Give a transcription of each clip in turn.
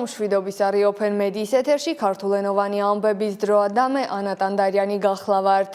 მშვიდობის არი Open Media-ის ეთერში ქართულენოვანი ამბების დროა და მე ანა ტანდარიანი გახლავართ.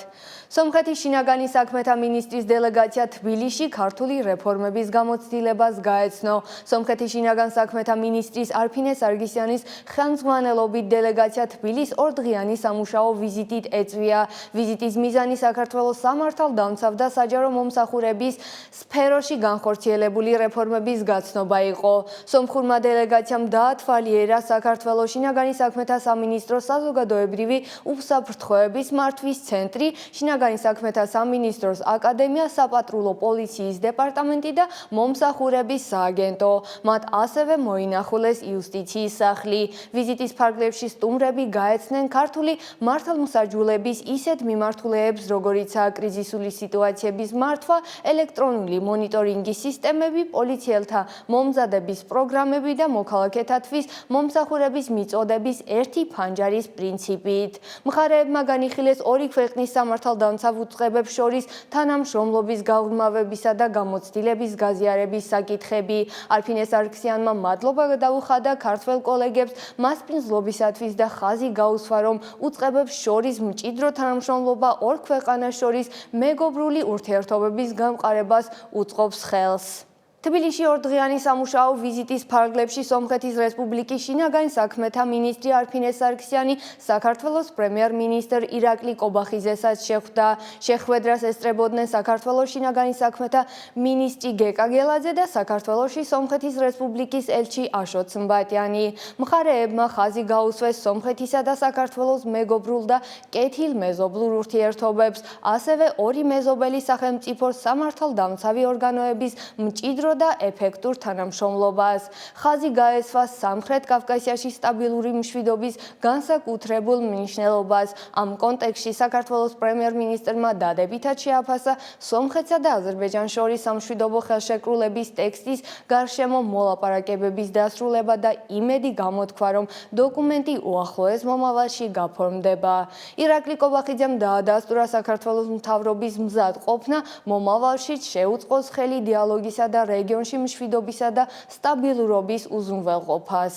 სომხეთის შინაგანი საქმეთა მინისტრის დელეგაცია თბილისში ქართული რეფორმების გამოცდილებას გაეცნო. სომხეთის შინაგან საქმეთა მინისტრის არფინე სარგისიანის ხელმძღვანელობით დელეგაცია თბილისს ორდღიანი სამუშაო ვიზიტით ეწვია. ვიზიტის მიზანი საქართველოს სამართალდამცავ და საჯარო მომსახურების სფეროში განხორციელებული რეფორმების გაცნობა იყო. სომხურმა დელეგაციამ დაათვალიერა საქართველოს შინაგანი საქმეთა სამინისტროს საზოგადოებრივი უსაფრთხოების მართვის ცენტრი, შინაგანი საქმეთა სამინისტროს აკადემია, საპატრულო პოლიციის დეპარტამენტი და მომსახურების სააგენტო. მათ ასევე მოინახულეს იუსტიციის სახლი. ვიზიტის ფარგლებში სტუმრები გაეცნენ ქართული მართლმსაჯულების ისეთ მიმართულეებს, როგორიცაა კრიზისული სიტუაციების მართვა, ელექტრონული მონიტორინგის სისტემები, პოლიციელთა მომზადების პროგრამები და მოქალაქეთათვის მომსახურების მიწოდების ერთი ფანჯარის პრინციპით. მხარეებმა განიხილეს ორი ქვეყნის სამართალდამცავ უწყებებს შორის თანამშრომლობის გააღრმავებისა და გამოცდილების გაზიარების საკითხები. არფინე სარგისიანმა მადლობა გადაუხადა ქართველ კოლეგებს მასპინძლობისათვის და ხაზი გაუსვა, რომ უწყებებს შორის მჭიდრო თანამშრომლობა ორ ქვეყანას შორის მეგობრული ურთიერთობების გამყარებას უწყობს ხელს. თბილისში ორდღიანი სამუშაო ვიზიტის ფარგლებში სომხეთის რესპუბლიკის შინაგან საქმეთა მინისტრი არფინე სარგისიანი საქართველოს პრემიერ-მინისტრ ირაკლი კობახიძესაც შეხვდა. შეხვედრას ესწრებოდნენ საქართველოს შინაგანი საქმეთა მინისტრი გეკა გელაძე და საქართველოში სომხეთის რესპუბლიკის ელჩი აშოტ სმბატიანი. მხარეებმა ხაზი გაუსვეს სომხეთისა და საქართველოს მეგობრულ და კეთილმეზობლურ ურთიერთობებს, ასევე ორი მეზობელი სახელმწიფოს სამართალდამცავი ორგანოების მჭიდრო და ეფექტურ თანამშრომლობას. ხაზი გაესვა სამხრეთ კავკასიაში სტაბილური მშვიდობის განსაკუთრებულ მნიშვნელობას. ამ კონტექსტში საქართველოს პრემიერ-მინისტრმა დადებითად შეაფასა სომხეთსა და აზერბაიჯანს შორის სამშვიდობო ხელშეკრულების ტექსტის გარშემო მოლაპარაკებების დასრულება და იმედი გამოთქვა, რომ დოკუმენტი უახლოეს მომავალში გაფორმდება. ირაკლი კობახიძემ დაადასტურა საქართველოს მთავრობის მზად ყოფნა მომავალშიც შეუწყოს ხელი დიალოგისა და რეგიონში მშვიდობისა და სტაბილურობის უზრუნველყოფას.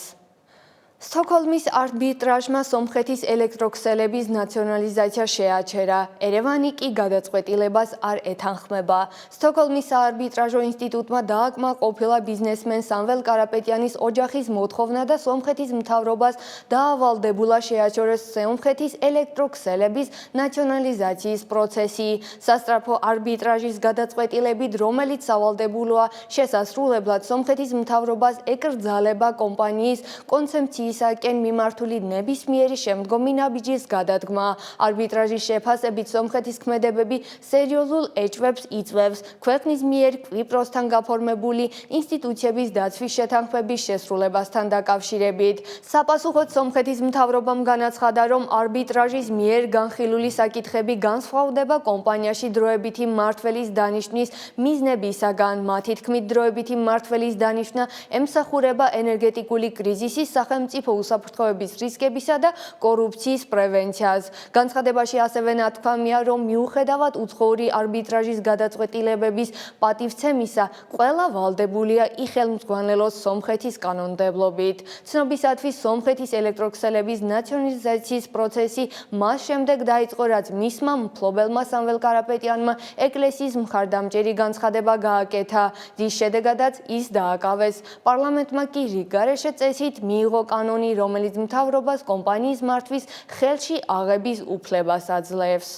სტოკჰოლმის არბიტრაჟმა სომხეთის ელექტროქსელების ნაციონალიზაცია შეაჩერა. ერევანი კი გადაწყვეტილებას არ ეთანხმება. სტოკჰოლმის საარბიტრაჟო ინსტიტუტმა დააკმაყოფილა ბიზნესმენ სამվել კარაპეტიანის ოჯახის მოთხოვნა და სომხეთის მთავრობას დაავალდებულა შეაჩეროს სომხეთის ელექტროქსელების ნაციონალიზაციის პროცესი. სასწრაფო არბიტრაჟის გადაწყვეტილებით, რომელიც სავალდებულოა შესასრულებლად სომხეთის მთავრობას ეკრძალება კომპანიის კონცეფციის ისაკენ მიმართული ნებისმიერი შემდგომი ნაბიჯის გადადგმა. არბიტრაჟის შეფასებით სომხეთის ქმედებები სერიოზულ ეჭვებს იწვევს ქვეყნის მიერ კვიპროსთან გაფორმებული ინსტიტუციების დაცვის შეთანხმების შესრულებასთან დაკავშირებით. საპასუხოდ სომხეთის მთავრობამ განაცხადა, რომ არბიტრაჟის მიერ განხილული საკითხები განსხვავდება კომპანიაში დროებითი მმართველის დანიშვნის მიზნებისაგან. მათი თქმით, დროებითი მმართველის დანიშვნა ემსახურება ენერგეტიკული კრიზისის სახელმწიფო უსაფრთხოების რისკებისა და კორუფციის პრევენციას. განცხადებაში ასევე ნათქვამია, რომ მიუხედავად უცხოური არბიტრაჟის გადაწყვეტილებების პატივცემისა, ყველა ვალდებულია იხელმძღვანელოს სომხეთის კანონმდებლობით. ცნობისათვის სომხეთის ელექტროქსელების ნაციონალიზაციის პროცესი მას შემდეგ დაიწყო, რაც მისმა მფლობელმა სამվել კარაპეტიანმა ეკლესიის მხარდამჭერი განცხადება გააკეთა, რის შედეგადაც ის დააკავეს. პარლამენტმა კი რიგგარეშე წესით მიიღო კანონი, რომელიც მთავრობას კომპანიის მართვის ხელში აღების უფლებას აძლევს.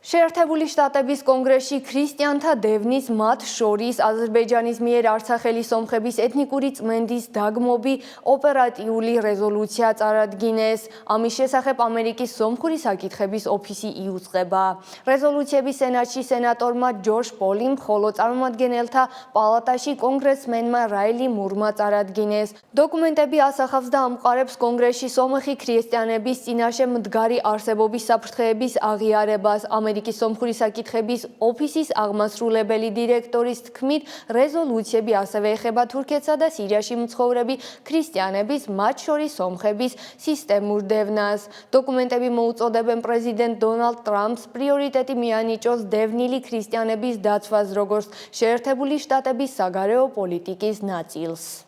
შეერთებული შტატების კონგრესში ქრისტიანთა დევნის, მათ შორის აზერბაიჯანის მიერ არცახელი სომხების ეთნიკური წმენდის დაგმობი ოპერატიული რეზოლუცია წარადგინეს. ამის შესახებ ამერიკის სომხური საკითხების ოფისი იუწყება. რეზოლუციები სენატში სენატორმა ჯოშ პოლიმ, ხოლო წარმომადგენელთა პალატაში კონგრესმენმა რაილი მურმა წარადგინეს. დოკუმენტები ასახავს და ამყარებს კონგრესში სომხი ქრისტიანების წინაშე მდგარი არსებობის საფრთხეების აღიარებას. ამერიკის სომხური საკითხების ოფისის აღმასრულებელი დირექტორის თქმით, რეზოლუციები ასევე ეხება თურქეთსა და სირიაში მცხოვრები ქრისტიანების, მათ შორის სომხების სისტემურ დევნას. დოკუმენტები მოუწოდებენ პრეზიდენტ დონალდ ტრამპს პრიორიტეტი მიანიჭოს დევნილი ქრისტიანების დაცვას, როგორც შეერთებული შტატების საგარეო პოლიტიკის ნაწილს.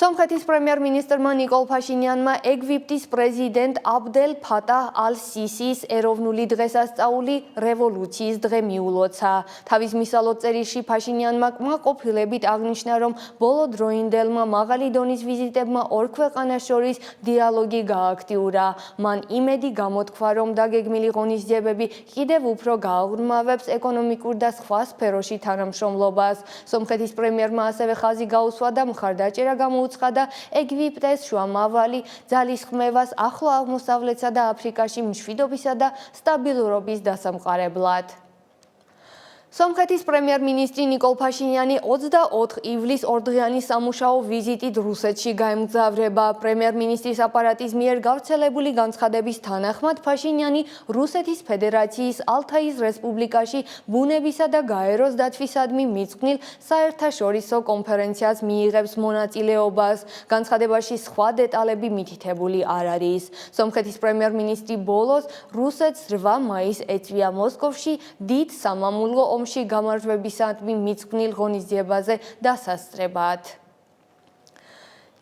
სომხეთის პრემიერ-მინისტრმა ნიკოლ ფაშინიანმა ეგვიპტის პრეზიდენტ აბდელ ფატაჰ ალ-სისის ეროვნული დღესასწაული რევოლუციის დღე მიულოცა. თავის მისალოწერილში ფაშინიანმა კმაყოფილებით აღნიშნა, რომ ბოლოდროინდელმა მაღალი დონის ვიზიტებმა ორ ქვეყანას შორის დიალოგი გააქტიურა. მან იმედი გამოთქვა, რომ დაგეგმილი ღონისძიებები კიდევ უფრო გააღრმავებს ეკონომიკურ და სხვა სფეროში თანამშრომლობას. სომხეთის პრემიერმა ასევე ხაზი გაუსვა და მხარდაჭერა უცხადა ეგვიპტეს შუამავალი ძალისხმევას ახლო აღმოსავლეთსა და აფრიკაში მშვიდობისა და სტაბილურობის დასამყარებლად. სომხეთის პრემიერ-მინისტრი ნიკოლ ფაშინიანი 24 ივლისს ორდღიანი სამუშაო ვიზიტით რუსეთში გაემგზავრება. პრემიერ-მინისტრის აპარატის მიერ გავრცელებული განცხადების თანახმად ფაშინიანი რუსეთის ფედერაციის ალთაის რესპუბლიკაში ბუნებისა და გაეროს დაცვისადმი მიწყვნილ საერთაშორისო კონფერენციას მიიღებს მონაწილეობას. განცხადებაში სხვა დეტალები მითითებული არ არის. სომხეთის პრემიერ-მინისტრი ბოლოს რუსეთს 8 მაისს ეწვია მოსკოვში დიდ სამამულო ომში გამარჯვებისადმი მიწყვნილ ღონისძიებაზე დასასწრებად.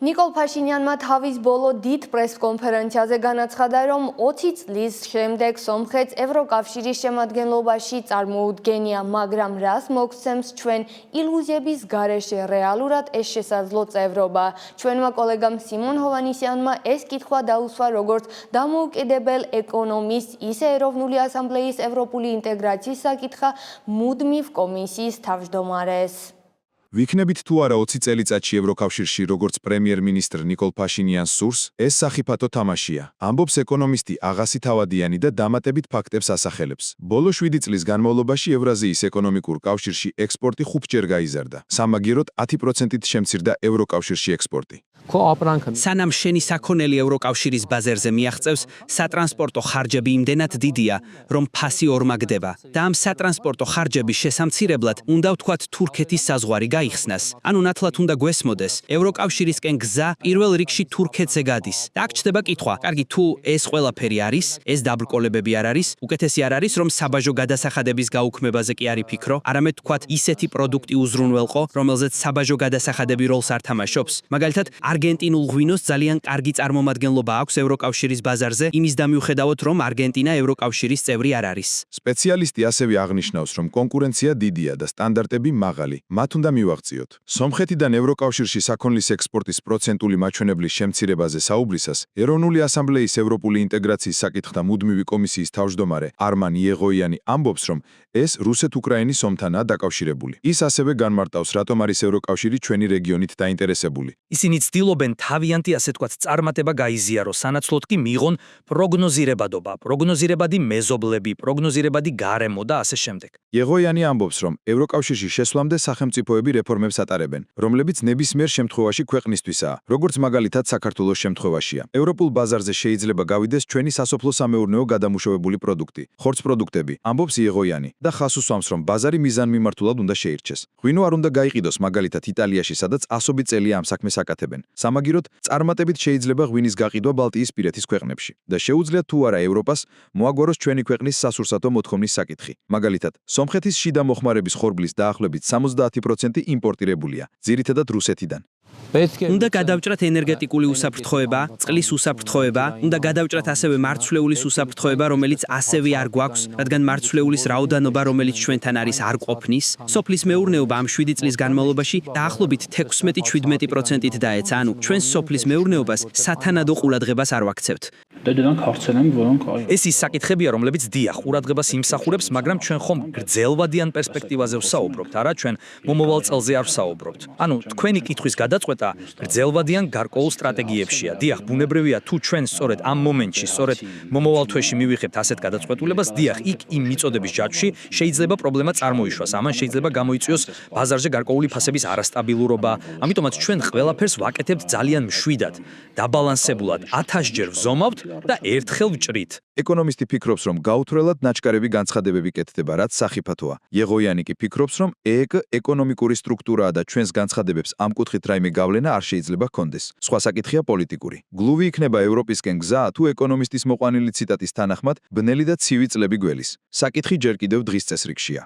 ნიკოლ ფაშინიანმა თავის ბოლო დიდ პრესკონფერენციაზე განაცხადა, რომ 20 წლის შემდეგ სომხეთს ევროკავშირის შემადგენლობაში წარმოუდგენია, მაგრამ რას მოგცემს ჩვენ ილუზიების გარეშე რეალურად ეს შესაძლო წევრობა. ჩვენმა კოლეგამ სიმონ ჰოვანისიანმა ეს კითხვა დაუსვა როგორც დამოუკიდებელ ეკონომისტს, ისე ეროვნული ასამბლეის ევროპული ინტეგრაციის საკითხა მუდმივ კომისიის თავმჯდომარეს. ვიქნებით თუ არა 20 წელიწადში ევროკავშირში როგორც პრემიერ-მინისტრ ნიკოლ ფაშინიანს სურს, ეს სახიფათო თამაშია. ამბობს ეკონომისტი აღასი თავადიანი და დამატებით ფაქტებს ასახელებს. ბოლო 7 წლის განმავლობაში ევრაზიის ეკონომიკურ კავშირში ექსპორტი 5ჯერ გაიზარდა. სამაგიეროდ 10%-ით შემცირდა ევროკავშირში ექსპორტი. სანამ შენი საქონელი ევროკავშირის ბაზარზე მიაღწევს, სატრანსპორტო ხარჯები იმდენად დიდია, რომ ფასი ორმაგდება და ამ სატრანსპორტო ხარჯების შესამცირებლად უნდა ვთქვათ თურქეთის საზღვარი გაიხსნას. ანუ ნათლად უნდა გვესმოდეს, ევროკავშირისკენ გზა პირველ რიგში თურქეთზე გადის. და აქ ჩდება კითხვა, კარგი, თუ ეს ყველაფერი არის, ეს დაბრკოლებები არ არის, უკეთესი არ არის, რომ საბაჟო გადასახადების გაუქმებაზე კი არ იფიქრო, არამედ ვთქვათ ისეთი პროდუქტი უზრუნველყო, რომელზეც საბაჟო გადასახადები როლს არ თამაშობს. მაგალითად, არგენტინულ ღვინოს ძალიან კარგი წარმომადგენლობა აქვს ევროკავშირის ბაზარზე, იმის დამიუხედავად, რომ არგენტინა ევროკავშირის წევრი არ არის. სპეციალისტი ასევე აღნიშნავს, რომ კონკურენცია დიდია და სტანდარტები მაღალი. მათ უნდა მივაღწიოთ. სომხეთიდან ევროკავშირში საქონლის ექსპორტის პროცენტული მაჩვენებლის შემცირებაზე საუბრისას, ეროვნული ასამბლეის ევროპული ინტეგრაციის საკითხთა მუდმივი კომისიის თავმჯდომარე არმან იეღოიანი ამბობს, რომ ეს რუსეთ-უკრაინის ომთანაა დაკავშირებული. ის ასევე განმარტავს, რატომ არის ევროკავშირი ჩვენი რეგიონით დაინტერესებული. ისინი ცდილობენ თავიანთი ასე თქვათ წარმატება გაიზიაროს, სანაცვლოდ კი მიიღონ პროგნოზირებადობა, პროგნოზირებადი მეზობლები, პროგნოზირებადი გარემო და ასე შემდეგ. იეღოიანი ამბობს, რომ ევროკავშირში შესვლამდე სახელმწიფოები რეფორმებს ატარებენ, რომლებიც ნებისმიერ შემთხვევაში ქვეყნისთვისაა, როგორც მაგალითად საქართველოს შემთხვევაშია. ევროპულ ბაზარზე შეიძლება გავიდეს ჩვენი სასოფლო-სამეურნეო გადამუშავებული პროდუქტი, ხორცპროდუქტები, ამბობს იეღოიანი და ხაზს უსვამს, რომ ბაზარი მიზანმიმართულად უნდა შეირჩეს. ღვინო არ უნდა გაიყიდოს მაგალითად იტალიაში, სადაც ასობით წელია ამ საქმეს აკეთებენ. სამაგიეროდ, წარმატებით შეიძლება ღვინის გაყიდვა ბალტიისპირეთის ქვეყნებში და შეუძლიათ თუ არა ევროპას მოაგვაროს ჩვენი ქვეყნის სასურსათო მოთხოვნის საკითხი. მაგალითად, სომხეთის შიდა მოხმარების ხორბლის დაახლოებით 70% იმპორტირებულია, ძირითადად რუსეთიდან. უნდა გადავჭრათ ენერგეტიკული უსაფრთხოება, წყლის უსაფრთხოება, უნდა გადავჭრათ ასევე მარცვლეულის უსაფრთხოება, რომელიც ასევე არ გვაქვს, რადგან მარცვლეულის რაოდენობა, რომელიც ჩვენთან არის, არ ყოფნის. სოფლის მეურნეობა ამ 7 წლის განმავლობაში დაახლოებით 16-17%-ით დაეცა, ანუ ჩვენს სოფლის მეურნეობას სათანადო ყურადღებას არ ვაქცევთ. ეს ის საკითხებია, რომლებიც დიახ, ყურადღებას იმსახურებს, მაგრამ ჩვენ ხომ გრძელვადიან პერსპექტივაზე ვსაუბრობთ, არა ჩვენ მომავალ წელზე არ ვსაუბრობთ. ანუ თქვენი კითხვის გადაწყვეტა გრძელვადიან გარკვეულ სტრატეგიებშია. დიახ, ბუნებრივია, თუ ჩვენ სწორედ ამ მომენტში, სწორედ მომავალ თვეში მივიღებთ ასეთ გადაწყვეტილებას, დიახ, იქ იმ მიწოდების ჯაჭვში შეიძლება პრობლემა წარმოიშვას. ამან შეიძლება გამოიწვიოს ბაზარზე გარკვეული ფასების არასტაბილურობა. ამიტომაც ჩვენ ყველაფერს ვაკეთებთ ძალიან მშვიდად, დაბალანსებულად, 1000-ჯერ ვზომავთ და ერთხელ ვჭრით. ეკონომისტი ფიქრობს, რომ გაუთრელად ნაჩკარები განცხადებები კეთდება, რაც სახიფათოა. იეღოიანი კი ფიქრობს, რომ ეკ ეკონომიკური სტრუქტურაა და ჩვენს განცხადებებს ამ კუთხით რაიმე გავლენა არ შეიძლება ჰქონდეს. სხვა საკითხია პოლიტიკური. გლუვი იქნება ევროპისკენ გზა, თუ ეკონომისტის მოყვანილი ციტატის თანახმად, ბნელი და ცივი წლები გველის. საკითხი ჯერ კიდევ დღის წესრიგშია.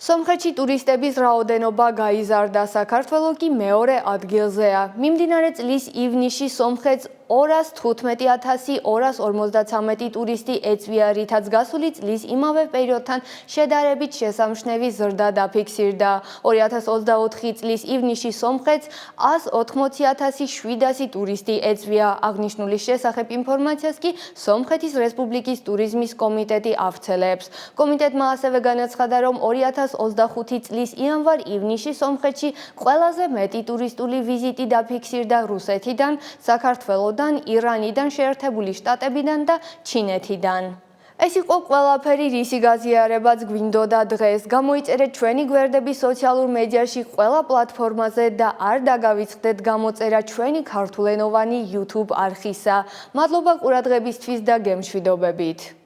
სომხეთში ტურისტების რაოდენობა გაიზარდა, საქართველო კი მეორე ადგილზეა. მიმდინარე წლის ივნისში სომხეთს 215,253 ტურისტი ეწვია, რითაც გასული წლის იმავე პერიოდთან შედარებით შესამჩნევი ზრდა დაფიქსირდა. 2024 წლის ივნისში სომხეთს 180,700 ტურისტი ეწვია. აღნიშნულის შესახებ ინფორმაციას კი სომხეთის რესპუბლიკის ტურიზმის კომიტეტი ავრცელებს. კომიტეტმა ასევე განაცხადა, რომ 2025 წლის იანვარ-ივნისში სომხეთში ყველაზე მეტი ტურისტული ვიზიტი დაფიქსირდა რუსეთიდან, საქართველოდან, ირანიდან, შეერთებული შტატებიდან და ჩინეთიდან. ეს იყო ყველაფერი, რისი გაზიარებაც გვინდოდა დღეს. გამოიწერეთ ჩვენი გვერდები სოციალურ მედიაში ყველა პლატფორმაზე და არ დაგავიწყდეთ გამოწერა ჩვენი ქართულენოვანი YouTube არხისა. მადლობა ყურადღებისთვის და გემშვიდობებით.